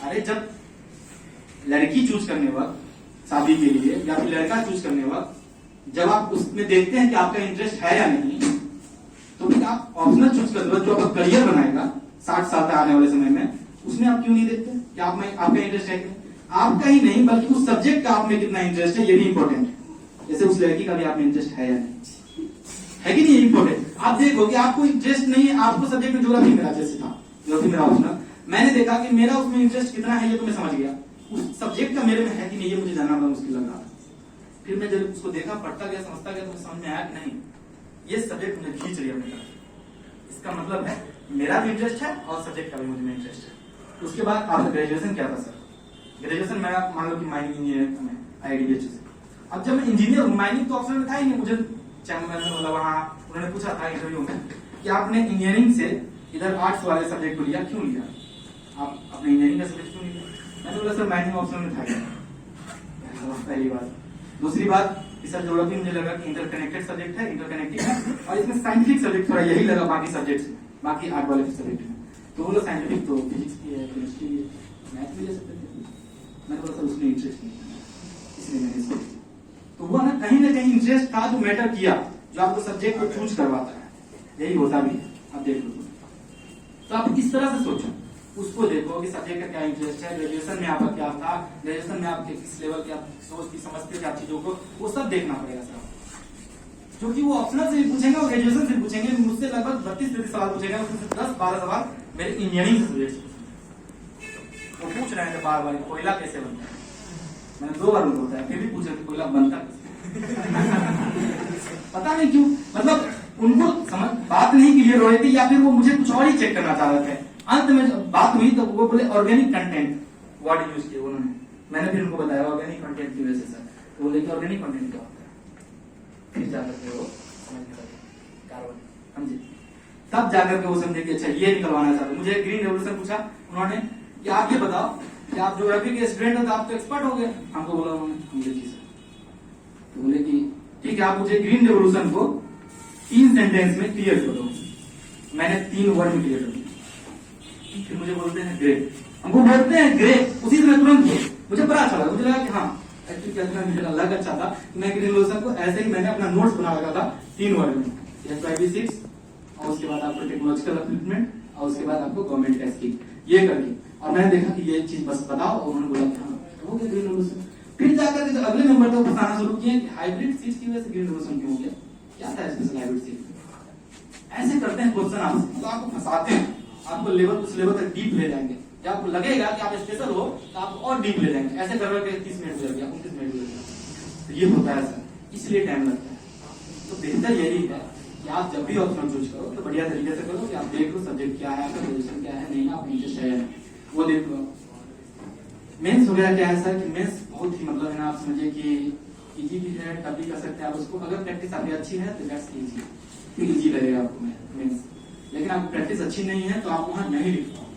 अरे जब लड़की चूज करने वक्त शादी के लिए या फिर लड़का चूज करने वक्त जब आप उसमें देखते हैं कि आपका इंटरेस्ट है या नहीं, तो फिर आप ऑप्शनल चूज कर दो जो आपका करियर बनाएगा 60 साल तक आने वाले समय में, उसमें आप क्यों नहीं देखते कि आप में आपका इंटरेस्ट है कि आपका ही नहीं बल्कि उस सब्जेक्ट का आप में कितना इंटरेस्ट है, ये भी इंपॉर्टेंट है। जैसे उस लड़की का भी आप में इंटरेस्ट है या नहीं, है कि नहीं, इंपॉर्टेंट। आप देखो कि आपको इंटरेस्ट नहीं है, आपको सब्जेक्ट में ज्योग्राफी मेरा जैसे था, ज्योग्राफी मेरा ऑप्शनल, मैंने देखा कि मेरा उसमें इंटरेस्ट कितना है ये तो मैं समझ गया, उस सब्जेक्ट का मेरे में है कि नहीं ये मुझे जानना बड़ा मुश्किल लग रहा था। फिर मैं जब उसको देखा, पढ़ता गया, समझता गया, तो समझ में आया कि नहीं ये सब्जेक्ट मुझे खींच रही है अपनी तरफ। इसका मतलब है मेरा भी इंटरेस्ट है और सब्जेक्ट का भी मुझे में इंटरेस्ट है। उसके बाद आपका ग्रेजुएशन क्या था सर? ग्रेजुएशन मेरा मान लो कि माइनिंग इंजीनियर IITBHU से। अब जब मैं इंजीनियर हूँ, माइनिंग तो ऑप्शन में था ही नहीं, मुझे चैम्बर में मतलब वहाँ उन्होंने पूछा था इंटरव्यू में कि आपने इंजीनियरिंग से इधर आर्ट्स वाले सब्जेक्ट को लिया, क्यों लिया? आप अपने इंजीनियरिंग का सब्जेक्ट क्यों लिया? मैंने बोला सर माइनिंग ऑप्शन में था। पहली बात। दूसरी बात, सर ज्योग्राफी मुझे लगा कि इंटरकनेक्टेड सब्जेक्ट है, इंटरकनेक्टिंग है, और इसमें साइंटिफिक सब्जेक्ट थोड़ा यही लगा बाकी सब्जेक्ट्स में, बाकी आर्ट वाले सब्जेक्ट में। तो बोला साइंटिफिक तो फिजिक्स की है, केमिस्ट्री है, मैथ भी ले सकते थे। मैंने बोला सर उसमें इंटरेस्ट नहीं है, इसलिए मैंने इसको। तो वो ना कहीं इंटरेस्ट था जो मैटर किया, जो आपको सब्जेक्ट को चूज करवाता है, यही होता भी है। आप देख लो, तो आप इस तरह से सोचो, उसको देखो कि सब्जेक्ट का क्या इंटरेस्ट है, ग्रेजुएशन में आपका क्या था, ग्रेजुएशन में आपके किस लेवल के आप सोचती समझते क्या चीजों को, वो सब देखना पड़ेगा सर। क्योंकि वो ऑप्शनल से भी पूछेंगे और ग्रेजुएशन से पूछेंगे, मुझसे लगभग 32-33 सवाल पूछेगा, उसमें 10-12 सवाल मेरे इंजीनियरिंग सब्जेक्ट से वो पूछ रहे हैं बार बार कोयला कैसे बनता है। मैंने 2 बार उनको बताया, फिर भी पूछ रहे थे कोयला बनता कैसे। पता नहीं क्यों, मतलब उनको समझ बात नहीं क्लियर हो रही थी, या फिर वो मुझे कुछ और ही चेक करना चाह रहे थे। अंत में जब बात हुई तो वो बोले ऑर्गेनिक कंटेंट वर्ड यूज किए उन्होंने। मैंने फिर उनको बताया ऑर्गेनिक कंटेंट की वजह से सर, तो बोले कि ऑर्गेनिक कंटेंट क्या होता है, फिर जाकर के वो समझने लगे कार्बन, समझे, तब जाकर के वो समझे कि अच्छा ये निकलवाना चाहते। मुझे ग्रीन रेवोल्यूशन पूछा उन्होंने कि आप ये बताओ कि आप ज्योग्राफी के स्टूडेंट हो तो आप तो एक्सपर्ट हो गए। हमको बोला उन्होंने तो बोले कि ठीक है आप मुझे ग्रीन रेवोल्यूशन को 3 सेंटेंस में क्लियर करो। मैंने 3 वर्ड में क्लियर कर दिया। फिर मुझे बोलते हैं ग्रे, हमको बोलते हैं ग्रे, उसी समय तुरंत मुझे बड़ा अच्छा लगा, मुझे लगा कि हाँ एक्चुअली क्या मुझे लगा अच्छा था कि मैं ग्रीन रेवोल्यूशन को ऐसे ही मैंने अपना नोट्स बना रखा था 3 वर्ड में, SYB6 और उसके बाद आपको टेक्नोलॉजिकल अपलिफ्टमेंट और उसके बाद आपको गवर्नमेंट का स्कीम, ये करके। और मैंने देखा कि ये चीज बस बताओ, और उन्होंने बोला कि हाँ हो गया ग्रीन रेवोल्यूशन। फिर जाकर के अगले नंबर तक बताना शुरू किए कि हाइब्रिड सीड्स की वजह से ग्रीन रेवोल्यूशन क्यों हो गया, क्या था स्पेशल हाइब्रिड सीड। ऐसे करते हैं क्वेश्चन आपसे, तो आपको फंसाते हैं, आपको लेवल उस लेवल तक डीप ले जाएंगे। जब आपको लगेगा कि आप स्पेशल हो तो आपको और डीप ले जाएंगे। ऐसे कर करके 30 मिनट लग गया, 29 मिनट लग गया। तो ये होता है सर, इसलिए टाइम लगता है। तो बेहतर यही है कि आप जब भी ऑप्शन चूज करो तो बढ़िया तरीके से करो कि आप देख लो सब्जेक्ट क्या है, आपका पोजीशन क्या है, नहीं ना आप इंटरेस्ट है वो देख लो। मेंस वगैरह क्या है सर कि मेंस बहुत ही मतलब है ना, आप समझिए कि इजी भी है, टफ भी कर सकते हैं आप उसको। अगर प्रैक्टिस आपकी अच्छी है तो दैट्स इजी, फिर इजी लगेगा आपको मेंस। लेकिन आपकी प्रैक्टिस अच्छी नहीं है तो आप वहां नहीं लिख पाओ।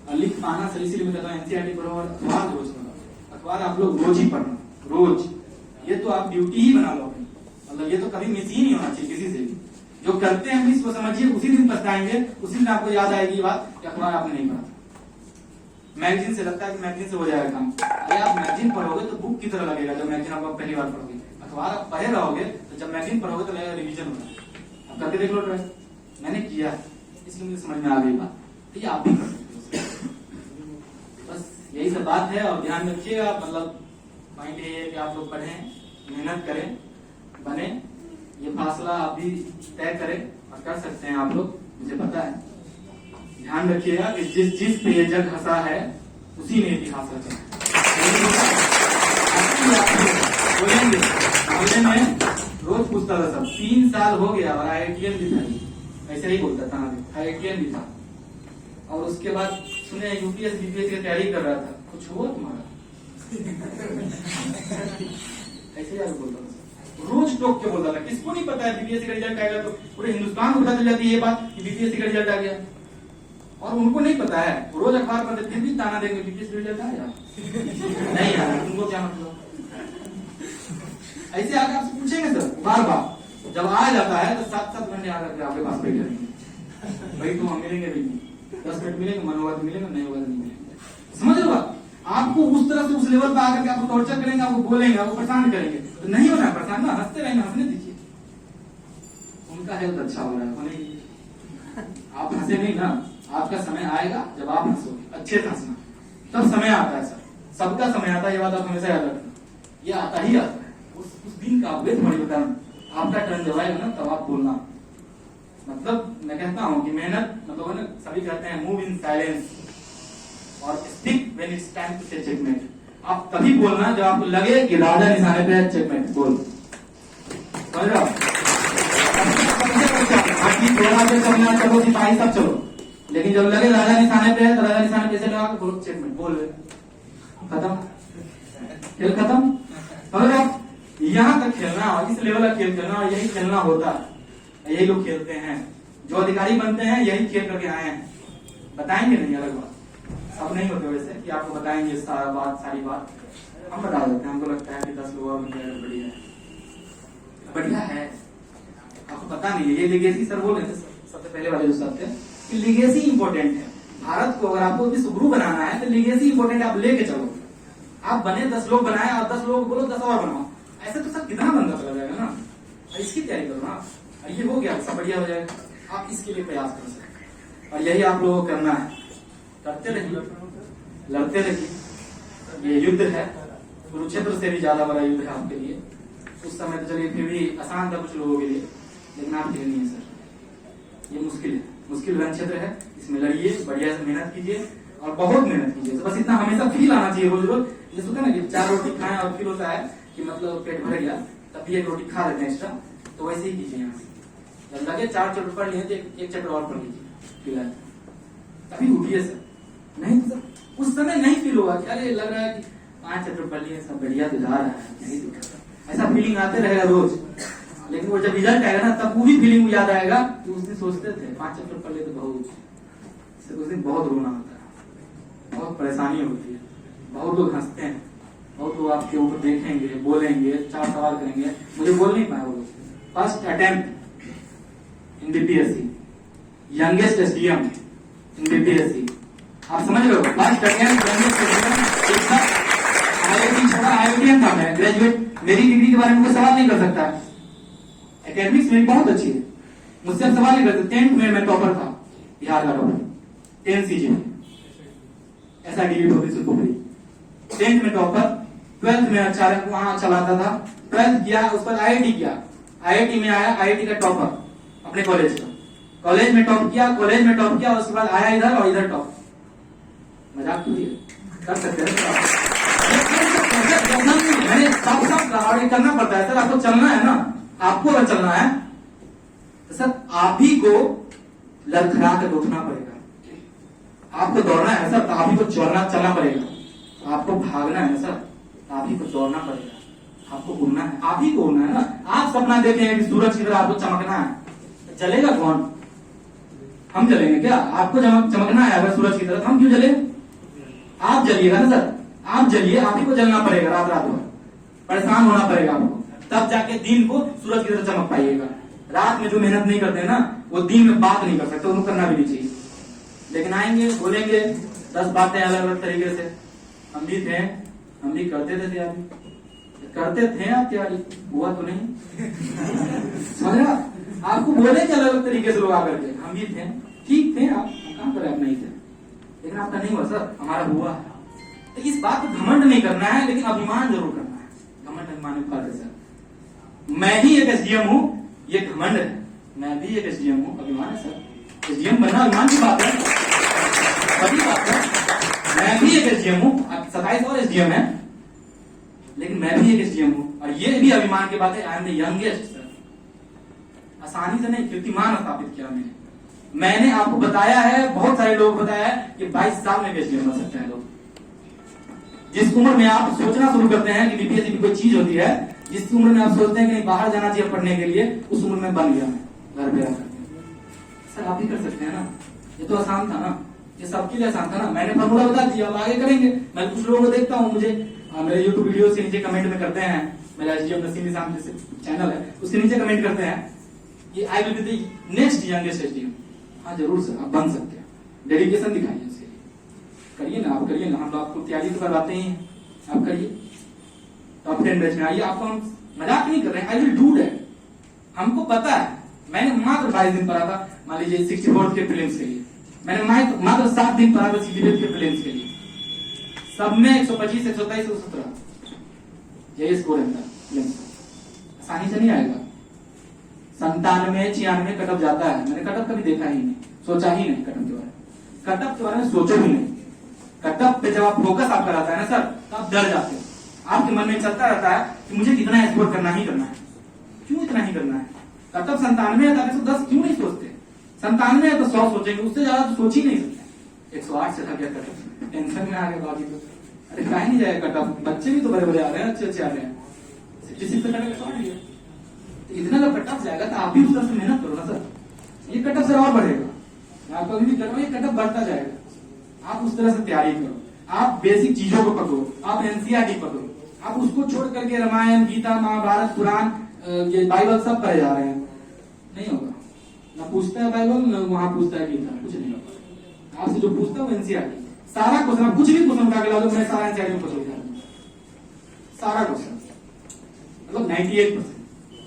और लिख पाना सर इसीलिए मैं कहता हूँ NCERT पढ़ो और अखबार रोज पढ़ो। अखबार आप लोग रोज ही पढ़ना, रोज। ये तो आप ड्यूटी ही बना लो अपनी, मतलब ये तो कभी मिस ही नहीं होना चाहिए किसी से भी। जो करते हैं इसको समझिए, उसी दिन पछताएंगे, उसी दिन आपको याद आएगी बात कि अखबार आपने नहीं पढ़ा। मैगजीन से लगता है कि मैगजीन से हो जाएगा काम, अरे आप मैगजीन पढ़ोगे तो बुक की तरह लगेगा। जब मैगजीन आप पहली बार पढ़ोगे, अखबार आप पढ़े रहोगे तो जब मैगजीन पढ़ोगे तो लगेगा रिविजन होना है। आप करके देख लो ट्राई, मैंने किया है इसलिए मुझे समझ में आ गई बात, तो ये आप भी कर सकते हो। बस यही सब बात है, और ध्यान रखिएगा, मतलब पॉइंट ये है कि आप लोग पढ़ें, मेहनत करें, बने, ये फासला आप भी तय करें और कर सकते हैं आप लोग, मुझे पता है। ध्यान रखिएगा कि जिस पे ये जग हंसा है उसी ने इतिहास रचा। बोलेंगे में रोज पूछता था सब, 3 साल हो गया और IITian भी था, ऐसे ही बोलता था, IITian भी था। और उसके बाद सुने UPSC BPSC की तैयारी कर रहा था, कुछ हुआ तुम्हारा? ऐसे यार बोलता था, रोज टोक के बोलता था। किसको नहीं पता है BPSC का रिजल्ट आएगा, तो पूरे हिंदुस्तान को पता चल जाती है ये बात कि BPSC का रिजल्ट आ गया, और उनको नहीं पता है, रोज अखबार पढ़ते फिर भी ताना देंगे BPSC रिजल्ट आया नहीं आया, तुमको क्या मतलब। ऐसे आकर आपसे पूछेंगे सर बार बार, जब आ जाता है तो 7-7 घंटे आकर आपके पास बैठे रहेंगे, भाई तुम हम मिलेंगे भी नहीं, 10 मिनट मिलेंगे, मन होगा तो मिलेंगे, नहीं होगा तो नहीं मिलेंगे। समझ लो बात। आपको उस तरह से उस लेवल पर आकर के आपको टॉर्चर करेंगे, आपको बोलेंगे, आपको परेशान करेंगे, तो नहीं होना परेशान ना, हंसते रहेंगे, हंसने दीजिए। उनका हेल्थ अच्छा हो रहा है, होने दीजिए। आप हंसे नहीं ना, आपका समय आएगा जब आप हंसोगे, अच्छे से हंसना, तब समय आता है सर, सबका समय आता है, ये बात आप हमेशा याद रखना, ये आता ही आता है। उस दिन का आप वेट थोड़ी बताना, आपका टर्न जब आएगा ना तब आप बोलना। मतलब मैं कहता हूं कि मेहनत मतलब है ना, सभी कहते हैं मूव इन साइलेंस और speak when it's time to say checkmate. आप तभी बोलना जब आपको लगे कि राजा निशाने पे है, चेकमेट बोल, समझ रहे हो? चलना चलो सिपाही सब चलो, लेकिन जब लगे राजा निशाने पे है तो राजा निशाने पे से लगा के बोलो चेकमेट, बोल खत्म, खेल खत्म। समझ रहे हो? यहाँ तक खेलना, इस लेवल का खेल खेलना, यही खेलना होता है, यही लोग खेलते हैं, जो अधिकारी बनते हैं यही खेल करके आए हैं। बताएंगे नहीं, अलग बात, सब नहीं होते वैसे कि आपको बताएंगे सारा बात, सारी बात हम बता देते हैं। हमको लगता है कि 10 लोग बढ़िया है, बढ़िया है, आपको पता नहीं है। ये लीगेसी सर बोल रहे थे सबसे पहले वाले जो सर थे कि लीगेसी इंपॉर्टेंट है। भारत को अगर आपको विश्व गुरु बनाना है तो लीगेसी इंपॉर्टेंट है, आप लेके चलो। आप बने 10 लोग बनाए और 10 लोग बोलो 10 और बनाओ, ऐसे तो सब कितना बंदा चला जाएगा ना। इसकी तैयारी करो ना, ये हो गया सब बढ़िया हो जाएगा। आप इसके लिए प्रयास कर सकते और यही आप लोगों को करना है, करते रहिए, लड़ते रहिए। ये युद्ध है, कुरुक्षेत्र से भी ज्यादा बड़ा युद्ध है आपके लिए। उस समय तो चलिए फिर भी आसान था कुछ लोगों के लिए, लेकिन आपके लिए नहीं है सर। ये मुश्किल है, मुश्किल रण क्षेत्र है, इसमें लड़िए, बढ़िया से मेहनत कीजिए और बहुत मेहनत कीजिए। बस इतना हमेशा फील आना चाहिए रोज रोज, जैसे होता है ना कि 4 रोटी खाएं और फील होता है कि मतलब पेट भर गया, तब भी 1 रोटी खा लेते हैं एक्स्ट्रा, तो वैसे ही कीजिए। यहाँ से जब लगे 4 चैप्टर पढ़ लिए तो एक चैप्टर और पढ़ लीजिए फिलहाल, तभी उठिए सर। नहीं तो सर उस समय नहीं फील होगा कि अरे लग रहा है कि 5 चैप्टर पढ़ लिए, सब बढ़िया तो जा रहा है, नहीं ऐसा फीलिंग आते रहेगा रोज। लेकिन वो जब रिजल्ट आएगा ना तब वो भी फीलिंग याद आएगा कि उस दिन सोचते थे 5 चैप्टर पढ़ ले तो बहुत, उस दिन बहुत रोना होता है, बहुत परेशानी होती है, बहुत लोग हंसते हैं, बहुत लोग आपके ऊपर देखेंगे, बोलेंगे, 4 सवाल करेंगे, मुझे बोल नहीं पाए वो लोग। First attempt in BPSC, youngest SDM in BPSC, आप समझ रहे हो? First attempt youngest SDM, IIT छोड़ा, आईआईटीएम था मैं, ग्रेजुएट, मेरी डिग्री के बारे में कोई सवाल नहीं कर सकता। एकेडमिक्स मेरी बहुत अच्छी है, मुझसे आप सवाल नहीं करते। 10th में मैं टॉपर था, बिहार का टॉपर, 10 सीजी में, ऐसा डिग्री होती थी पोखरी। 10th में टॉपर, 12th में अच्छा वहां चलाता था, 12th किया, उस पर आईआईटी किया, आईआईटी में आया, आईआईटी का टॉपर अपने कॉलेज का, कॉलेज में टॉप किया, कॉलेज में टॉप किया, उसके बाद आया इधर और इधर टॉप। मजाक कर सकते हैं मैंने साफ साफ कहा, और ये करना पड़ता है सर, आपको चलना है ना, आपको अगर चलना है तो सर आप ही को लड़खड़ा कर उठना पड़ेगा। आपको दौड़ना है सर तो आप ही को चलना पड़ेगा, आपको भागना है सर तो आप ही को दौड़ना पड़ेगा, आपको उड़ना है, आप ही को उड़ना है ना। आप सपना देखे हैं कि सूरज की तरह आपको चमकना है, तो जलेगा कौन? हम जलेंगे क्या? आपको चमकना है अगर सूरज की तरह, हम क्यों जले? आप जलिएगा ना सर, आप जलिए, आप ही को जलना पड़ेगा, रात रात भर परेशान होना पड़ेगा आपको, तब जाके दिन को सूरज की तरह चमक पाइएगा। रात में जो मेहनत नहीं करते ना वो दिन में बात नहीं कर सकते, उनको करना भी नहीं चाहिए। लेकिन आएंगे, बोलेंगे 10 बातें अलग अलग तरीके से। हम भी थे, हम भी करते थे तैयारी, करते थे आप तैयारी, हुआ तो नहीं समझ रहा? आपको बोलेंगे अलग अलग तरीके से लोग आकर के, हम भी थे, ठीक थे आप, काम करें आप नहीं थे, लेकिन आपका नहीं हुआ सर, हमारा हुआ। तो इस बात को घमंड नहीं करना है, लेकिन अभिमान जरूर करना है। घमंड अभिमान सर, मैं ही एक एसडीएम हूँ, ये घमंड है, मैं भी एक एसडीएम हूँ, अभिमान है सर। एसडीएम बनना अभिमान की बात है, बड़ी बात है। मैं भी एक एसडीएम हूँ, 27 और एसडीएम है, लेकिन मैं भी एक एसडीएम हूँ, और ये भी अभिमान की बात है, I am the youngest sir. आसानी से नहीं, कीर्तिमान स्थापित किया मैंने आपको बताया है, बहुत सारे लोग बताया है कि 22 साल में एसडीएम बन सकते हैं लोग। जिस उम्र में आप सोचना शुरू करते हैं कि बीपीएससी की कोई चीज होती है, जिस उम्र में आप सोचते हैं कि नहीं बाहर जाना चाहिए पढ़ने के लिए, उस उम्र में बन गया मैं घर पे आकर। सर आप ही कर सकते हैं ना, ये तो आसान था ना, ये सबके लिए आसान था ना। मैंने फॉर्मूला बता दिया, अब आगे करेंगे। मैं कुछ लोगों को देखता हूँ, मुझे मेरे यूट्यूब वीडियो से नीचे कमेंट में करते हैं, मेरा एसडीएम नसीम निजाम चैनल है, उसके नीचे कमेंट करते हैं कि I will be the next youngest SDM. हाँ जरूर सर, आप बन सकते हैं, डेडिकेशन दिखाइए उसके लिए। करिए ना, आप करिए ना, हम आपको तैयारी तो करवाते ही हैं, आप करिए। टॉप 10 बैच में आइए, आपको हम मजाक नहीं कर रहे हैं, आई विल डू दैट। हमको पता है, मैंने मात्र 22 दिन पढ़ा था, मान लीजिए 64 के प्रीलिम्स के लिए, मैंने मात्र 7 दिन पढ़ा था 68 के प्रीलिम्स के लिए, सब में 125, 123, 117 यही स्कोर है मेरा। आसानी से नहीं आएगा। 97, 96 कटअप जाता है, मैंने कटअप कभी देखा ही नहीं, सोचा ही नहीं कटअप के बारे में, कटअप के बारे में सोचो ही नहीं। कटअप पे जब आप फोकस आपका रहता है ना सर, तो आप डर जाते हो, आपके मन में चलता रहता है कि मुझे कितना स्कोर करना ही करना है, क्यों इतना ही करना है। कटअप 97 है, 110 क्यों नहीं सोचते, 97 है तो 100 सोचेंगे, उससे ज्यादा तो सोच ही नहीं सकते। 108 से था क्या कटअप, टेंशन में आ गया बाकी तो, अरे कहीं नहीं जाएगा कटअप, बच्चे भी तो बड़े बड़े आ रहे हैं, अच्छे अच्छे आ रहे हैं, 66 पे कटअप 108 है, तो इतना जब कटअप जाएगा तो आप भी उस तरह से मेहनत करो ना सर। ये कटअप सर और बढ़ेगा, मैं आपको अभी भी कह रहा हूँ, ये कटअप बढ़ता जाएगा। आप उस तरह से तैयारी करो, आप बेसिक चीजों को पकड़ो, आप एनसीईआरटी पकड़ो, आप उसको छोड़ करके रामायण, गीता, महाभारत, पुराण, ये बाइबल सब पढ़े जा रहे हैं, नहीं होगा। ना पूछता है बाइबल, ना वहां पूछता है गीता, कुछ नहीं होगा। आपसे जो पूछता है वो एनसीईआरटी, सारा क्वेश्चन, आप कुछ भी क्वेश्चन उठा के ला दो, मैं सारा एनसीईआरटी में क्वेश्चन उठा दूंगा, सारा क्वेश्चन, मतलब 98%,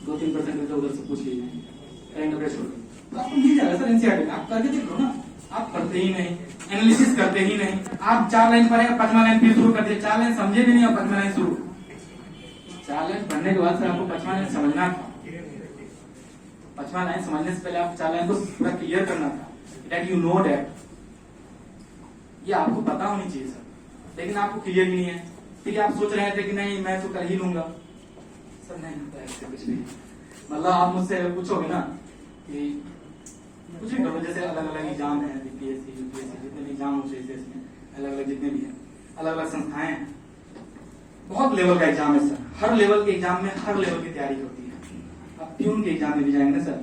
2-3% उधर से पूछ लीजिए, करंट अफेयर छोड़ तो आपको मिल जाएगा सर एनसीईआरटी में। आप करके देखो ना, आप पढ़ते ही नहीं, एनालिसिस करते ही नहीं, आप 4 लाइन पढ़ेगा, 5वां लाइन फिर शुरू कर दिया, 4 लाइन समझे भी नहीं और 5वां लाइन शुरू, 4 लाइन पढ़ने के बाद फिर आपको 5वां लाइन समझना था, 5वां लाइन समझने से पहले आप 4 लाइन को पूरा क्लियर करना था, दैट यू नो दैट, ये आपको पता होनी चाहिए सर, लेकिन आपको क्लियर ही नहीं है। फिर आप सोच रहे थे कि नहीं मैं तो कर ही लूंगा, सर नहीं होता ऐसे कुछ भी। मतलब आप मुझसे पूछोगे ना कि कुछ भी करो, जैसे अलग अलग एग्जाम है, बीपीएससी, यूपीएससी, जितने भी एग्जाम होते हैं इसमें, अलग अलग जितने भी हैं, अलग अलग संस्थाएं हैं, बहुत लेवल का एग्जाम है सर, हर लेवल के एग्जाम में हर लेवल की तैयारी होती है। आप प्यून के एग्जाम में भी जाएंगे सर,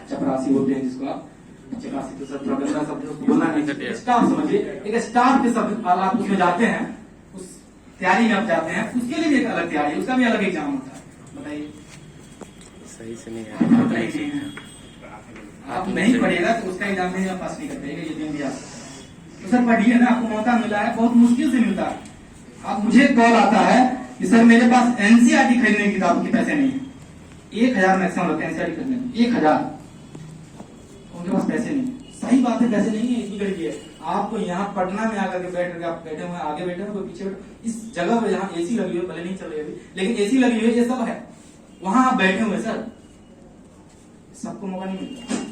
चपरासी बोलते हैं जिसको आप, चपरासी तो सर थोड़ा गंदा शब्द बोलना नहीं, स्टाफ समझिए, एक स्टाफ के शब्द आप उसमें जाते हैं, उस तैयारी में आप जाते हैं, उसके लिए भी एक अलग तैयारी, उसका भी अलग एग्जाम होता है। बताइए सही से नहीं है, आप नहीं पढ़िएगा तो उसका एग्जाम में आप पास नहीं कर पाएगा, ये दिन भी आ सकता है। तो सर पढ़िए ना, आपको मौका मिला है, बहुत मुश्किल से मिलता है। आप मुझे कॉल आता है कि सर मेरे पास एनसीईआरटी खरीदने की किताब के पैसे नहीं है, 1000 मैक्सिमम होते हैं एनसीईआरटी खरीदने में, 1000, उनके पास पैसे नहीं। सही बात है, पैसे नहीं है, इतनी गरीबी है। आपको यहाँ पटना में आकर के बैठ करके आप बैठे हुए, आगे बैठे हुए, पीछे बैठे, इस जगह पे जहाँ एसी लगी हुई है, भले नहीं चल रही अभी, लेकिन एसी लगी हुई है, ये सब है, वहां आप बैठे हुए सर, सबको मौका नहीं मिलता।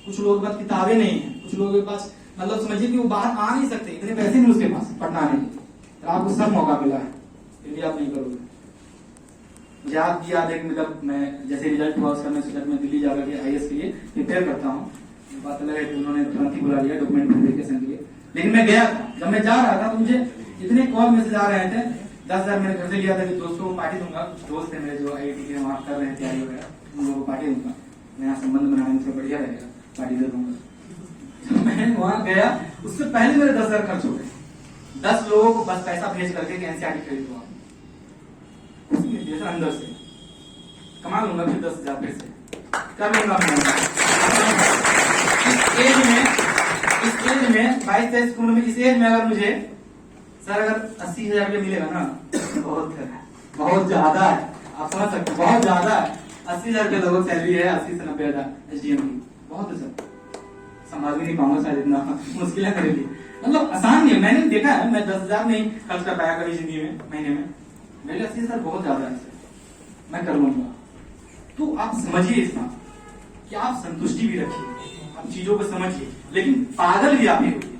कुछ लोगों के पास किताबें नहीं है, कुछ लोगों के पास मतलब समझिए कि वो बाहर आ नहीं सकते, इतने पैसे नहीं उसके पास पटना आने के, तो आपको सब मौका मिला है, फिर भी आप नहीं करोगे। मुझे आप भी याद है कि मतलब मैं जैसे रिजल्ट हुआ उसका मैं सोचा मैं दिल्ली जाकर के आईएएस के लिए प्रिपेयर करता हूँ, बात अलग है कि उन्होंने तुरंत ही बुला लिया डॉक्यूमेंट वेरिफिकेशन के लिए, लेकिन मैं गया था। जब मैं जा रहा था तो मुझे इतने कॉल मैसेज आ रहे थे, 10,000 मैंने घर से लिया था कि दोस्तों को पार्टी दूंगा, कुछ दोस्त है मेरे जो आईआईटी के वहां कर रहे हैं तैयारी वगैरह, उन लोगों को पार्टी दूंगा, मैं यहाँ संबंध बनाने से बढ़िया रहेगा, पार्टी दे दूंगा। मैं वहां गया, उससे पहले मेरे 10,000 खर्च हो गए, 10 लोगों को बस पैसा भेज करके एनसीईआरटी खरीद दूंगा, अंदर से कमा लूंगा, फिर 10,000 फिर से कर लूंगा। इस एज में 22-23 उम्र में, इस एज में अगर मुझे सर अगर 80,000 रुपये मिलेगा ना, बहुत है, बहुत ज्यादा है, आप समझ सकते हैं, बहुत ज्यादा है। 80,000 रुपये लगभग सैलरी है, 80 से 90,000 एसडीएम की, बहुत है सर, संभाल भी नहीं पाऊंगा शायद, इतना मुश्किल है मेरे लिए, मतलब आसान नहीं है। मैंने देखा है, मैं 10,000 नहीं खर्च कर पाया कभी जिंदगी में महीने में, मेरे 80,000 बहुत ज्यादा है, मैं कर लूंगा। तो आप समझिए इस बात कि आप संतुष्टि भी रखिए, आप चीजों को समझिए, लेकिन पागल भी आप ही होइए।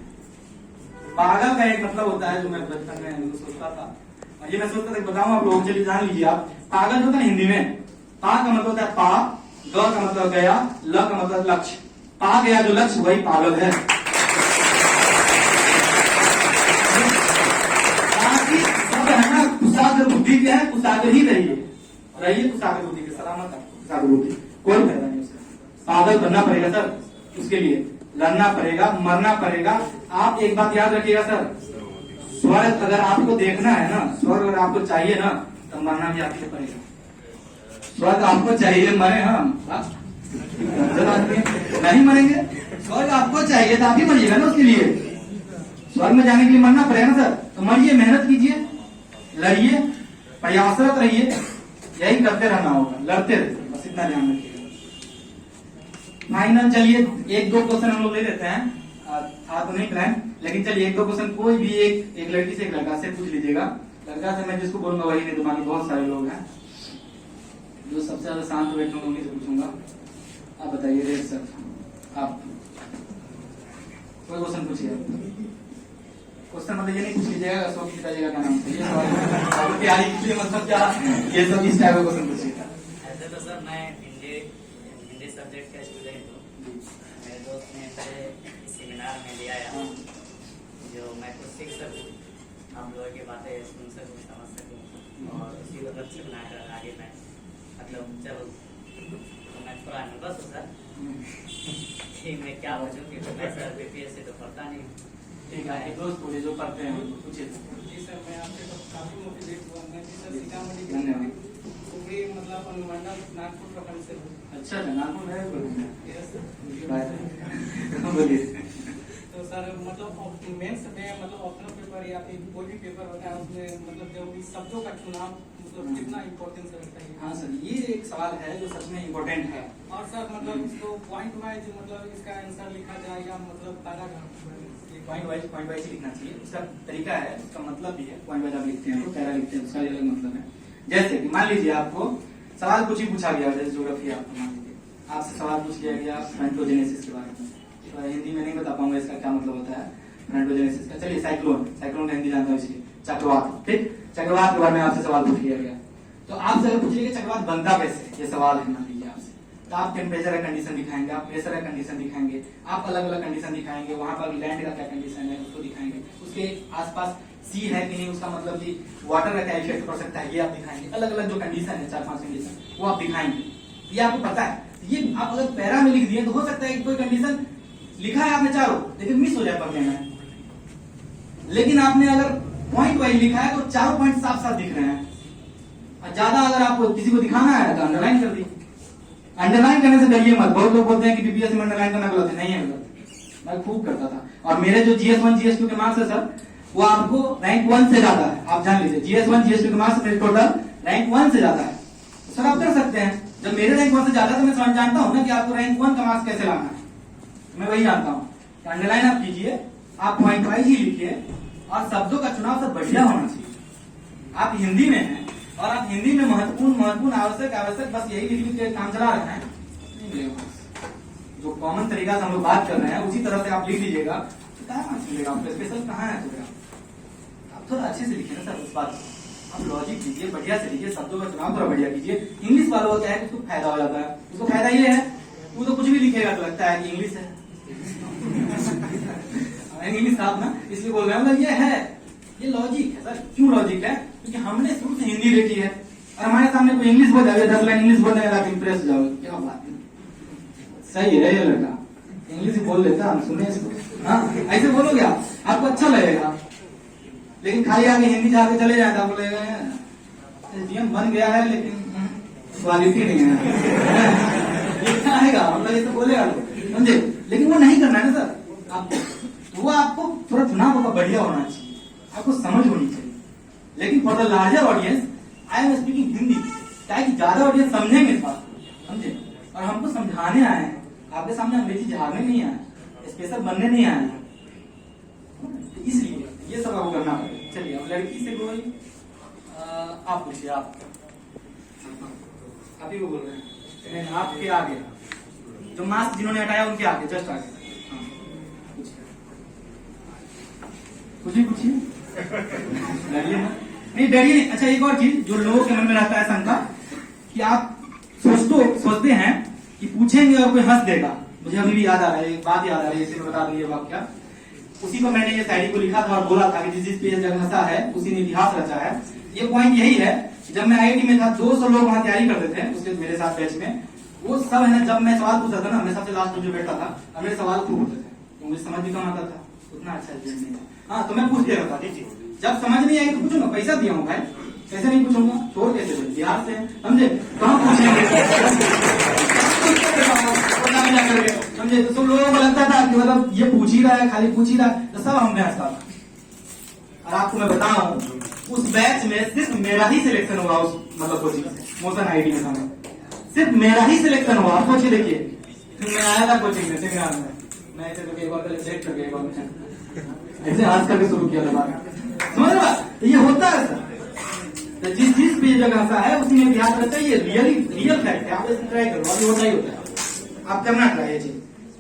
पागल का एक मतलब होता है जो मैं बचपन में सोचता था, और ये मैं सोचता था, बताऊं आप लोगों के लिए, जान लीजिए आप, पागल होता है हिंदी में, पा का मतलब होता है पा, ग का मतलब गया, ल का मतलब लक्ष्य, पा गया जो लक्ष्य वही पागल है। कुशाग्र बुद्धि क्या है, कुशाग्र ही रहिए, कुशाग्र बुद्धि के, सलामत है कुशाग्र बुद्धि, कोई फायदा नहीं उसका। पागल बनना पड़ेगा सर, उसके लिए लड़ना पड़ेगा, मरना पड़ेगा। आप एक बात याद रखिएगा सर, स्वर्ग अगर आपको देखना है ना, स्वर्ग अगर आपको चाहिए ना, तो मरना भी आपके पड़ेगा। स्वर्ग आपको चाहिए, मरे हम नहीं मरेंगे, स्वर्ग आपको चाहिए तो आप ही मरिएगा ना उसके लिए। स्वर्ग में जाने के लिए मरना पड़ेगा ना सर, तो मरिए, मेहनत कीजिए, लड़िए, प्रयासरत रहिए, यही करते रहना होगा, लड़ते रहिए, बस इतना ध्यान रखिएगा। फाइनल चलिए 1-2 क्वेश्चन हम लोग ले लेते हैं, था तो नहीं प्लान, लेकिन चलिए 1-2 क्वेश्चन कोई भी एक लड़की से एक लड़का से पूछ लीजिएगा। लड़का से मैं जिसको बोलूंगा वही नहीं, दिमागी बहुत सारे लोग हैं, जो सबसे ज्यादा शांत बैठे होंगे उन्हीं से पूछूंगा। आप बताइए रेड सर, आप कोई क्वेश्चन पूछिए। क्वेश्चन मतलब ये नहीं पूछ लीजिएगा अशोक पिताजी का क्या नाम है, ये सवाल तैयारी कीजिए, मतलब क्या ये सब इस टाइप का क्वेश्चन पूछिएगा। ऐसे तो सर मैं हिंदी सब्जेक्ट का स्टूडेंट हूँ। मेरे दोस्त ने मेरे सेमिनार में लिया है जो मैं कुछ सीख सकूँ, आप लोगों की बातें सुन सकूँ, समझ सकूँ और उसी को लक्ष्य बनाकर आगे मैं मतलब चलो। तो मैं थोड़ा नर्वस हूँ सर कि मैं क्या पूछूं, क्योंकि मैं सर बीपीएससी तो पढ़ता नहीं। ठीक है, एक दोस्त बोले जो पढ़ते हैं पूछिए। जी सर, मैं आपसे काफी मोटिवेट हुआ। मैं जी सर सीतामढ़ी धन्यवाद। पूरे मतलब अनुमंडल नागपुर प्रखंड से हूँ। अच्छा नागपुर में यस सर। बोलिए। तो सर मतलब मेंस में मतलब ऑप्शनल पेपर या फिर कोई भी पेपर होता है उसमें मतलब जो भी शब्दों का चुनाव मतलब कितना इम्पोर्टेंस रखता है? हाँ सर, ये एक सवाल है जो सच में इम्पोर्टेंट है। और सर मतलब इसको पॉइंट वाइज मतलब इसका आंसर लिखा जाए या मतलब पैराग्राफ पॉइंट वाइज ही लिखना चाहिए, उसका तरीका है, उसका मतलब भी है। पॉइंट वाइज आप लिखते हैं तो पैरा लिखते हैं, उसका अलग मतलब है। जैसे कि मान लीजिए आपको सवाल पूछा गया, जैसे ज्योग्राफी आपको मान लीजिए आपसे सवाल पूछ लिया गया फ्रंटोजेनेसिस के बारे में, तो हिंदी में नहीं बता पाऊंगा इसका क्या मतलब होता है फ्रंटोजेनेसिस का। चलिए साइक्लोन का हिंदी जानता हूँ इसलिए चक्रवात, ठीक, चक्रवात के बारे में आपसे सवाल पूछ लिया गया, तो आपसे अगर पूछिए चक्रवात बनता कैसे, ये सवाल है मान लीजिए आपसे, तो आप टेम्परेचर का कंडीशन दिखाएंगे, आप प्रेशर का कंडीशन दिखाएंगे, आप अलग अलग कंडीशन दिखाएंगे, वहां पर लैंड का क्या कंडीशन है उसको दिखाएंगे, उसके आसपास सी है कि नहीं, उसका मतलब कि वाटर का क्या इफेक्ट पड़ सकता है ये आप दिखाएंगे, अलग अलग जो कंडीशन है 4-5 कंडीशन वो आप दिखाएंगे, ये आपको पता है। ये आप अगर पैरा में लिख दिए तो हो सकता है कि कोई कंडीशन लिखा है आपने चारों लेकिन मिस हो जाए पढ़ने में, लेकिन आपने अगर पॉइंट वाइज लिखा है तो चारों पॉइंट साफ साफ दिख रहे हैं। और ज्यादा अगर आपको किसी को दिखाना है तो अंडरलाइन कर दी। अंडरलाइन करने से डरिए मत, बहुत लोग बोलते हैं कि बीपीएससी में अंडरलाइन करना गलत है, नहीं है गलत, मैं खूब करता था। और मेरे जो GS1 GS2 के मार्क्स है सर वो आपको रैंक 1 से ज्यादा है, आप जान लीजिए GS1 GS2 के मार्क्स मेरे टोटल रैंक 1 से ज्यादा है, तो सर आप कर सकते हैं। जब मेरे रैंक 1 से ज्यादा है तो मैं समझ जानता हूँ ना कि आपको रैंक 1 का मार्क्स कैसे लाना है, मैं वही जानता हूँ। तो अंडरलाइन आप कीजिए, आप पॉइंट वाइज ही लिखिए और शब्दों का चुनाव सब बढ़िया होना चाहिए। आप हिंदी में हैं और आप हिंदी में महत्वपूर्ण आवश्यक बस यही लिख के काम चला रहे हैं, जो कॉमन तरीका से हम लोग बात कर रहे हैं उसी तरह से आप लिख लीजिएगा तो क्या मार्क्स मिलेगा आपको, स्पेशल कहाँ है तो आप थोड़ा अच्छे से लिखिए ना सर, उस बात आप लॉजिक कीजिए, बढ़िया से लिखिए, शब्दों का चुनाव थोड़ा बढ़िया कीजिए। इंग्लिश वालों का क्या है, उसको फायदा हो जाता है, उसको फायदा ये है वो तो कुछ भी लिखेगा तो लगता है कि इंग्लिश है इंग्लिश साहब ना इसलिए बोल रहे हैं, मतलब ये है, ये लॉजिक है सर। क्यों लॉजिक है, क्योंकि हमने शुरू से हिंदी देखी है और हमारे सामने कोई इंग्लिश बोल जाए 10 लाइन इंग्लिश बोलने का इंप्रेस हो जाओगे, क्या बात है, सही है ये लड़का इंग्लिश बोल लेता, हम सुने इसको, हाँ ऐसे बोलोगे आपको अच्छा लगेगा। लेकिन खाली आगे हिंदी जाके चले जाए तो बोलेगा एसडीएम बन गया है लेकिन क्वालिटी नहीं है ये आएगा, मतलब ये तो बोलेगा समझे, लेकिन वो नहीं करना है ना सर आपको, वो आपको थोड़ा चुनाव होगा बढ़िया होना चाहिए, आपको समझ होनी चाहिए। लेकिन for the larger audience I am speaking Hindi, क्या कि ज्यादा ऑडियंस समझेंगे इस बात को, समझे, और हमको समझाने आए हैं, आपके सामने अंग्रेजी झाड़ने नहीं आए, स्पेशल बनने नहीं आए, तो इसलिए ये सब आपको करना पड़ेगा। चलिए अब लड़की से कोई आप पूछिए, आप ही को बोल रहे हैं, नहीं आपके आगे जो मास्क जिन्होंने हटाया उनके आगे, जस्ट आगे, पूछिए डरिए ना, नहीं डरिए नहीं। अच्छा एक और चीज जो लोगों के मन में रहता है शंका कि आप सोचते हैं कि पूछेंगे और कोई हंस देगा, मुझे अभी भी याद आ रहा है, एक बात याद आ रही है, इसे बता दिए वाक्य, उसी को मैंने ये शायरी को लिखा था और बोला था कि जिस पे जग हंसा है उसी ने इतिहास रचा है। ये पॉइंट यही है, जब मैं IIT में था 200 लोग वहां तैयारी करते थे उसके मेरे साथ बैच में, वो सब है ना, जब मैं सवाल पूछता था ना, मैं सबसे लास्ट में जो बैठा था और मेरे सवाल खूब होते थे, तो मुझे समझ भी कम आता था, उतना अच्छा नहीं था। हाँ तो मैं पूछ लिया था, ठीक, जब समझ नहीं आई तो पूछूंगा, पैसा दिया हूँ भाई, कैसे नहीं पूछूंगा, चोर कैसे बिहार से समझे, कहाँ पूछेंगे समझे। तो सब लोगों को लगता था कि मतलब ये पूछ ही रहा है, खाली पूछ ही रहा है, तो सब हम में हंसता था। और आपको मैं बताऊं उस बैच में सिर्फ मेरा ही सिलेक्शन हुआ, उस मतलब कोचिंग से मोशन आईडी में समय सिर्फ मेरा ही सिलेक्शन हुआ। सोच के देखिए, फिर मैं आया था कोचिंग में सेमिनार में, मैं ऐसे करके एक बार पहले चेक करके एक बार ऐसे हाथ करके शुरू किया था। समझ रहा, ये होता है सर। तो जिस पे जगह हंसा है उसी में ध्यान रहता है, ये रियल फैक्ट है। आप इसे ट्राई करो, अभी होता ही होता है, आप करना ट्राई ये चीज,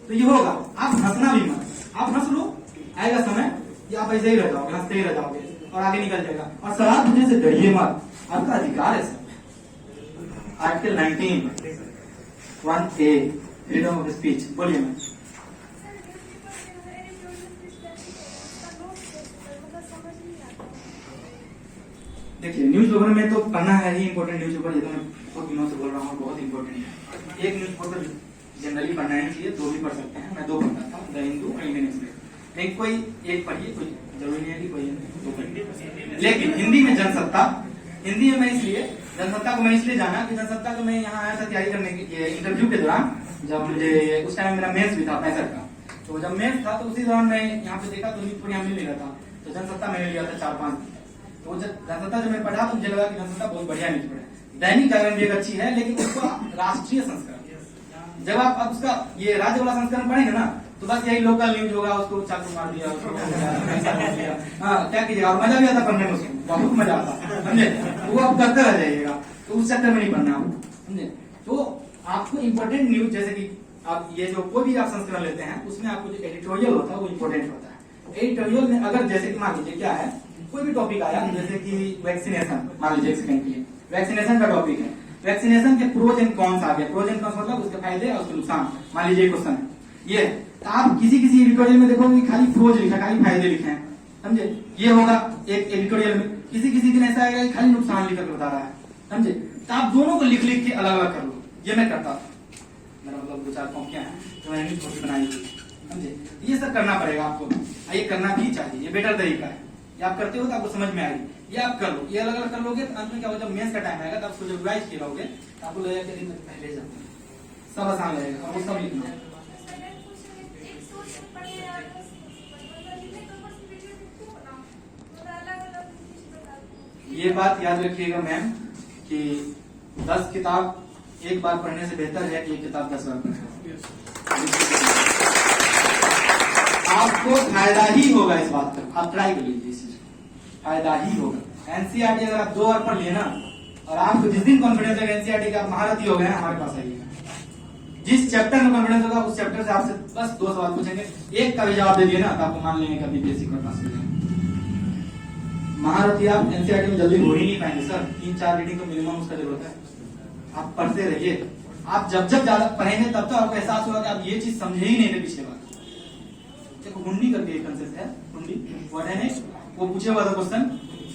तो ये होगा। आप हंसना भी मत, आप हंस लो, आएगा समय कि आप ऐसे ही रह जाओगे, हंसते ही रह जाओगे और आगे निकल जाएगा। और सलाह मुझे से डरिए मत, आपका अधिकार है sir. Article 19(1)(a) freedom of speech, बोलिए मैम। देखिए न्यूज पेपर में तो पढ़ना है ही इम्पोर्टेंट। न्यूज पेपर ये तो मैं बहुत दिनों से बोल रहा हूँ, बहुत इंपॉर्टेंट है। एक न्यूज पेपर जनरली पढ़ना ही चाहिए, दो भी पढ़ सकते हैं, मैं दो पढ़ता हूँ, द हिंदू और इंडियन एक्सप्रेस। लेकिन कोई एक पढ़िए, कोई जरूरी नहीं है कि कोई दो पढ़िए। लेकिन हिंदी में जनसत्ता, हिंदी में मैं इसलिए जनसत्ता को मैं इसलिए जाना कि जनसत्ता को मैं यहाँ आया था तैयारी करने के इंटरव्यू के दौरान, जब मुझे उस टाइम मेरा मेंस भी था 65 का। तो जब मेंस था तो उसी दौरान मैं यहाँ पे देखा तो न्यूज यहाँ मिल नहीं रहा था, तो जनसत्ता मैंने लिया था 4-5 दिन। तो जनसत्ता जब मैं पढ़ा तो मुझे लगा कि जनसत्ता बहुत बढ़िया न्यूज है। दैनिक जागरण भी एक अच्छी है, लेकिन उसका राष्ट्रीय संस्करण, जब आप अब उसका ये राज्य वाला संस्करण पढ़ेंगे ना तो बस यही लोकल न्यूज होगा, उसको चाकू मार दिया, हाँ क्या कीजिएगा। और मजा भी आता पढ़ने में, उसको बहुत मजा आता, समझे। वो आप करते रह जाइएगा, तो उस चक्कर में नहीं पढ़ना आपको, समझे। तो आपको इम्पोर्टेंट न्यूज, जैसे कि आप ये जो कोई भी आप संस्करण लेते हैं उसमें आपको जो एडिटोरियल होता है वो इम्पोर्टेंट होता है। एडिटोरियल में अगर जैसे कि मान लीजिए क्या है, कोई भी टॉपिक आया, जैसे कि वैक्सीनेशन, मान लीजिए एक सेकंड के लिए वैक्सीनेशन का टॉपिक है, वैक्सीनेशन के प्रोज एंड कॉन्स आ गया। प्रोज एंड कॉन्स मतलब उसके फायदे और उसके नुकसान, मान लीजिए क्वेश्चन है ये, तो आप किसी एडिटोरियल में देखोगे खाली प्रोज लिखा, खाली फायदे लिखे हैं, समझे। ये होगा एक एडिटोरियल में। किसी दिन ऐसा आएगा कि खाली नुकसान लिखकर बता रहा है, समझे। तो आप दोनों को लिख के अलग अलग कर लो, ये मैं करता था। मेरा मतलब 2-4 कॉपियां हैं जो मैंने छोटी बनाई थी, समझे। ये सब करना पड़ेगा आपको, ये करना भी चाहिए, ये बेटर तरीका है। ये आप करते हो तो आपको समझ में आएगी, ये आप कर लो, ये अलग अलग कर लोगे तो अंत में क्या होगा, जब मेंस का टाइम आएगा तो आपको जब रिवाइज किए रहोगे तो आपको लगेगा कि पहले जाओ, सब आसान लगेगा, और वो सब लिखना है। ये बात याद रखिएगा मैम कि 10 किताब एक बार पढ़ने से बेहतर है कि एक किताब 10 बार पढ़ने। आपको फायदा ही होगा इस बात का, आप ट्राई कर लीजिए, इस चीज फायदा ही होगा। एनसीईआरटी अगर आप 2 बार पढ़ लिए ना, और आपको जिस दिन कॉन्फिडेंस है एनसीईआरटी का आप महारथी हो गए हैं, हमारे पास आइएगा। जिस चैप्टर में कॉन्फिडेंस होगा उस चैप्टर से आपसे बस 2 सवाल पूछेंगे, एक का भी जवाब दे दिए ना तो आपको मान लेंगे कभी बेसिक और पास हो जाएंगे। महारथी आप एनसीईआरटी में जल्दी हो ही नहीं पाएंगे सर, 3-4 रीडिंग तो मिनिमम उसका जरूरत है। आप पढ़ते रहिए, आप जब ज्यादा पढ़ेंगे तब तो आपको एहसास होगा कि आप ये चीज समझे ही नहीं थे पिछले बार। देखो हुंडी करके एक कंसेप्ट है, हुंडी वर्ड है, वो पूछे हुआ था क्वेश्चन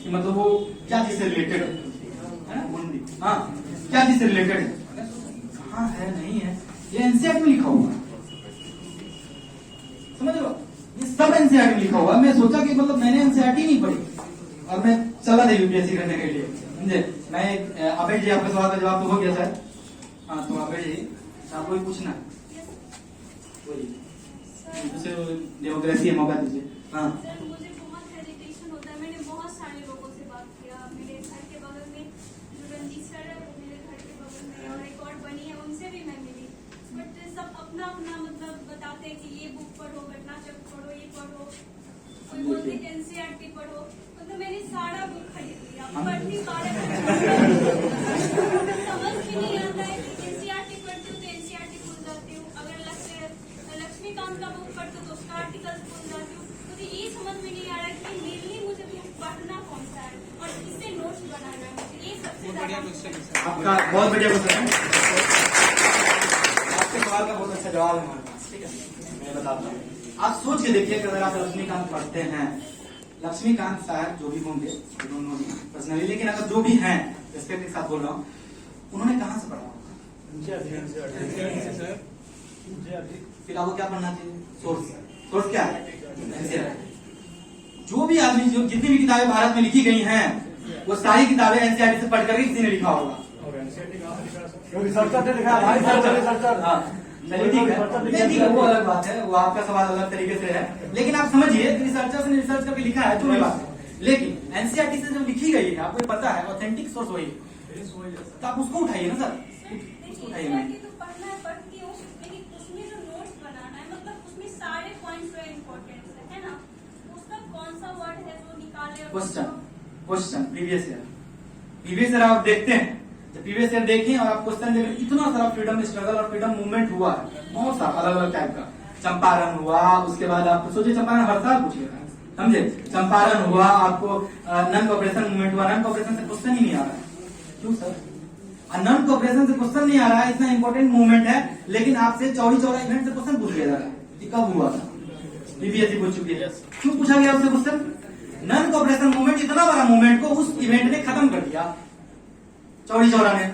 कि मतलब वो क्या चीज से रिलेटेड है ना, हुंडी, हाँ क्या चीज से रिलेटेड है, कहाँ है नहीं है, ये एनसीईआरटी में लिखा हुआ, समझ लो, ये सब एनसीईआरटी में लिखा हुआ। मैं सोचा कि मतलब मैंने एनसीईआरटी नहीं पढ़ी और मैं चला था यूपीएससी करने के लिए, समझे। मैं अभय जी आपका सवाल का जवाब तो हो गया सर, हाँ तो अभय जी आपको भी पूछना, डेमोक्रेसी है, मौका दीजिए। हाँ सर मुझे बहुत हेजिटेशन होता है, मैंने बहुत सारे लोगों से बात किया, मेरे घर के बगल में जो रंजीत सर है वो मेरे घर के बगल में और एक और बनी है, उनसे भी मैं मिली, बट सब अपना अपना मतलब बताते हैं कि ये बुक पढ़ो, घटनाचक्र पढ़ो, ये पढ़ो, कोई बोलते हैं एनसीईआरटी पढ़ो, मतलब मैंने सारा बुक खरीद लिया, पढ़ नहीं पा रहे, समझ भी नहीं आता है कि एनसीईआरटी पढ़ती हूँ तो एनसीईआरटी भूल जाती हूँ, अगर लक्ष्मीकांत का बुक पढ़ते तो उसका आर्टिकल भूल जाती हूँ। मुझे ये समझ में नहीं आ रहा कि मेनली मुझे बुक पढ़ना कौन सा है और इससे नोट्स बनाना है, ये सबसे ज्यादा। आपका बहुत बढ़िया क्वेश्चन है, आपके सवाल का बहुत अच्छा जवाब है हमारे पास, ठीक है मैं बताता हूँ। आप सोच के देखिए कि अगर आप लक्ष्मीकांत पढ़ते हैं, लक्ष्मीकांत साहब जो भी होंगे पर्सनली, लेकिन अगर जो भी हैं रिस्पेक्ट के साथ बोल रहा हूँ, उन्होंने कहाँ से पढ़ा होगा, फिर आपको क्या पढ़ना चाहिए, सोर्स क्या है। जो भी आदमी, जो जितनी भी किताबें भारत में लिखी गई हैं वो सारी किताबें एनसीईआरटी से पढ़ करके किसी ने लिखा होगा, रिसर्चर ने लिखा है, चलिए ठीक है, वो अलग बात है, वो आपका सवाल अलग तरीके से है, लेकिन आप समझिए रिसर्चर ने रिसर्च करके लिखा है जो भी बात है, लेकिन एनसीईआरटी से जब लिखी गई है, आपको ये पता है ऑथेंटिक सोर्स वही है, तो आप उसको उठाइए ना सर, उसको उठाइए ना। तो पढ़ना है, पढ़ती हूँ, लेकिन उसमें जो नोट्स बनाना है, मतलब उसमें सारे पॉइंट्स जो इम्पोर्टेंट है ना, उसका कौन सा वर्ड है जो निकाले। क्वेश्चन प्रीवियस ईयर आप देखते हैं, जब प्रीवियस ईयर देखें और आप क्वेश्चन देखें, इतना सारा फ्रीडम स्ट्रगल और फ्रीडम मूवमेंट हुआ है, बहुत सारा अलग अलग टाइप का। चंपारण हुआ, उसके बाद आप सोचिए चंपारण हर साल पूछिएगा, समझे। चंपारण हुआ, आपको नन कोऑपरेशन मूवमेंट हुआ, नन कोऑपरेशन से क्वेश्चन ही नहीं आ रहा है, क्यों सर? नन कोऑपरेशन से क्वेश्चन नहीं आ रहा है, इतना इंपॉर्टेंट मूवमेंट है, लेकिन आपसे चौड़ी इवेंट से क्वेश्चन पूछ लिया जा रहा है कि कब हुआ था, बीपीएससी पूछ चुकी है। क्यों पूछा गया आपसे क्वेश्चन? नन कोऑपरेशन मूवमेंट, इतना बड़ा मूवमेंट को उस इवेंट ने खत्म कर दिया, चौड़ी चौरा ने।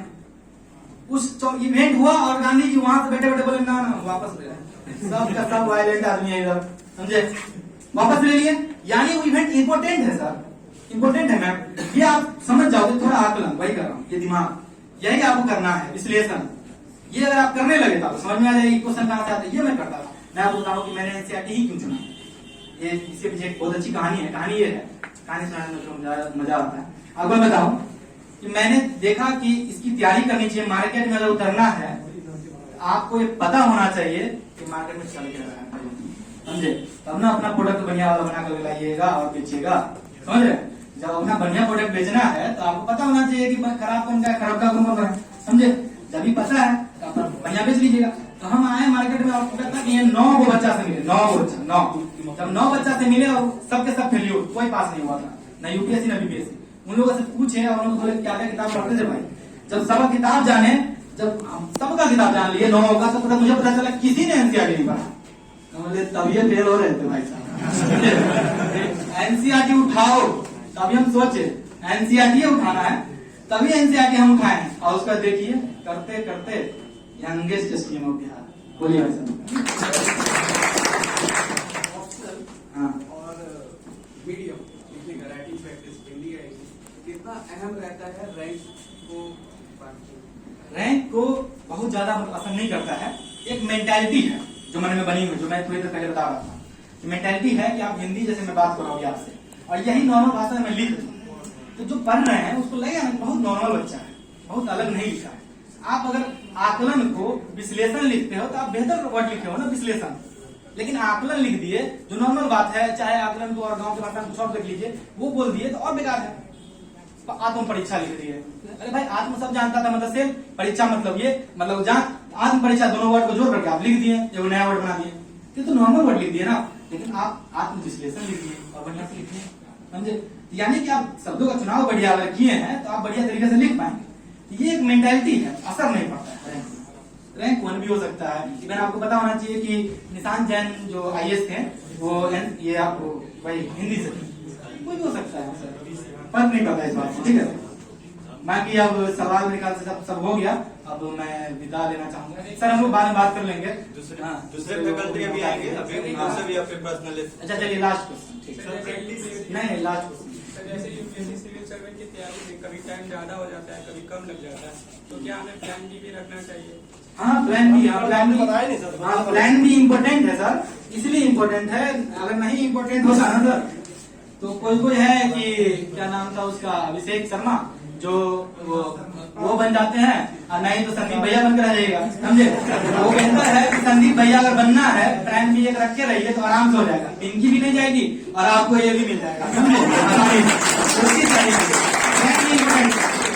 उस इवेंट हुआ और गांधी जी वहां से बैठे बैठे बोले ना वापस ले रहे, सब का सब वायलेंट आदमी है इधर, समझे, वापस ले लिए। यानी वो इवेंट इंपॉर्टेंट है सर, इंपॉर्टेंट है मैम, ये आप समझ जाओगे। थोड़ा आकलन वही कर रहा हूँ, ये दिमाग, यही आपको करना है, विश्लेषण। ये अगर आप करने लगे तो समझ में आ जाएगी क्वेश्चन कहां से आता है। ये मैं करता था, मैं आपको बताऊं कि मैंने एनसीईआरटी ही क्यों चुना। ये इसके पीछे एक बहुत अच्छी कहानी है, कहानी ये है, कहानी सुनाने में मजा आता है। आपको मैं बताऊं कि मैंने देखा कि इसकी तैयारी करनी चाहिए, मार्केट में अगर उतरना है आपको ये पता होना चाहिए कि मार्केट में चल के रहा है, समझे, तब ना अपना प्रोडक्ट बढ़िया वाला बना कर लाइएगा और बेचिएगा, समझ रहे। जब अपना बढ़िया प्रोडक्ट बेचना है तो आपको पता होना चाहिए कि खराब कौन का है, खराब का कौन कौन है, समझे। जब भी पता है तो अपना बढ़िया बेच लीजिएगा। तो हम आए मार्केट में, आपको पता कि ये 9 बच्चा से मिले, 9 बच्चा, 9 जब 9 बच्चा से मिले और सबके सब फेलियर, कोई पास नहीं हुआ था, न यूपीएससी न बीपीएससी। उन लोगों से पूछे और उन्होंने बोले क्या क्या किताब पढ़ते थे भाई। जब सब किताब जाने, जब सबका किताब जान लिए 9 का, तो मुझे पता चला किसी ने एनसीईआरटी नहीं पढ़ा, तब ये फेल हो रहे थे भाई साहब। एनसीईआरटी उठाओ, तभी हम सोचे एनसीईआरटी उठाना है, तभी एनसीईआरटी हम उठाए। और उसका देखिए करते करते यंगेस्ट स्ट्रीम ऑफ बिहार, बोलिए भाई साहब। हाँ, और मीडियम लिखने का, राइटिंग प्रैक्टिस, हिंदी कितना अहम रहता है रैंक को? रैंक को बहुत ज्यादा असर नहीं करता है। एक मेंटालिटी है जो मन में बनी हुई, जो मैं थोड़ी देर पहले बता रहा था। मेंटालिटी है कि आप हिंदी, जैसे मैं बात कर रहा हूँ आपसे, और यही नॉर्मल भाषा में लिख दूं, तो जो पढ़ रहे हैं उसको लगेगा ना बहुत नॉर्मल बच्चा है, बहुत अलग नहीं लिखा है। आप अगर आकलन को विश्लेषण लिखते हो तो आप बेहतर वर्ड लिखे हो ना, विश्लेषण। लेकिन आकलन लिख दिए जो नॉर्मल बात है, चाहे आकलन को और गांव की भाषा में कुछ और लिख लीजिए, वो बोल दिए तो और बेकार है। आत्म परीक्षा लिख दिए, अरे भाई आत्म सब जानता था, मतलब सेल्फ परीक्षा मतलब ये, मतलब जान आत्म परीक्षा, दोनों वर्ड को जोड़ करके आप लिख दिए, एक नया वर्ड बना दिए, ये तो नॉर्मल वर्ड लिख दिए ना। लेकिन आप आत्म विश्लेषण लिख दिए और बढ़िया से लिखिए, समझे। यानी कि आप शब्दों का चुनाव बढ़िया अगर किए हैं तो आप बढ़िया तरीके से लिख पाएंगे। ये एक मेंटालिटी है, असर नहीं पड़ता है। रैंक 1 भी हो सकता है। इवन आपको पता होना चाहिए कि निशांत जैन जो आईएएस थे, वो ये आपको भाई हिंदी से कोई भी हो सकता है, फर्क नहीं पड़ता इस बात से, ठीक है। बाकी अब सवाल मेरे ख्याल से सब हो गया, अब मैं विदा लेना चाहूंगा सर, हम लोग बाद में बात कर लेंगे। दूसरे फैकल्टी भी आएंगे, अभी उनसे भी आपके पर्सनल। अच्छा चलिए लास्ट क्वेश्चन, नहीं लास्ट क्वेश्चन। जैसे यूपीएससी सिविल सर्वेंट की तैयारी में कभी टाइम ज्यादा हो जाता है, कभी कम लग जाता है, तो क्या हमें प्लान बी भी रखना चाहिए? हाँ plan B, plan B important है सर, इसलिए इम्पोर्टेंट है। अगर नहीं इम्पोर्टेंट होता ना सर, तो कोई है कि क्या नाम था उसका, अभिषेक शर्मा, जो वो बन जाते हैं, और नहीं तो संदीप भैया बनकर रह जाएगा, समझे। वो बेहतर है कि संदीप भैया अगर बनना है, प्लान बी एक रख के रहिए तो आराम से हो जाएगा, इनकी भी नहीं जाएगी और आपको ये भी मिल जाएगा, समझे।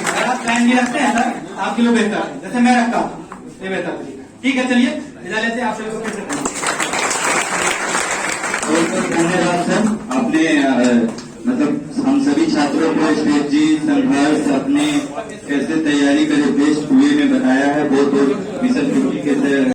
अगर आप प्लान बी रखते हैं सर, आपके लिए बेहतर है, जैसे मैं रखता हूँ, ये बेहतर तरीका। ठीक है, चलिए विदा लेते हैं, आप सभी को फिर से धन्यवाद सर। आपने मतलब हम सभी छात्रों को स्ट्रेटजी, संघर्ष, अपने कैसे तैयारी करे बेस्ट वे में बताया है। बहुत मिशन 50 कैसे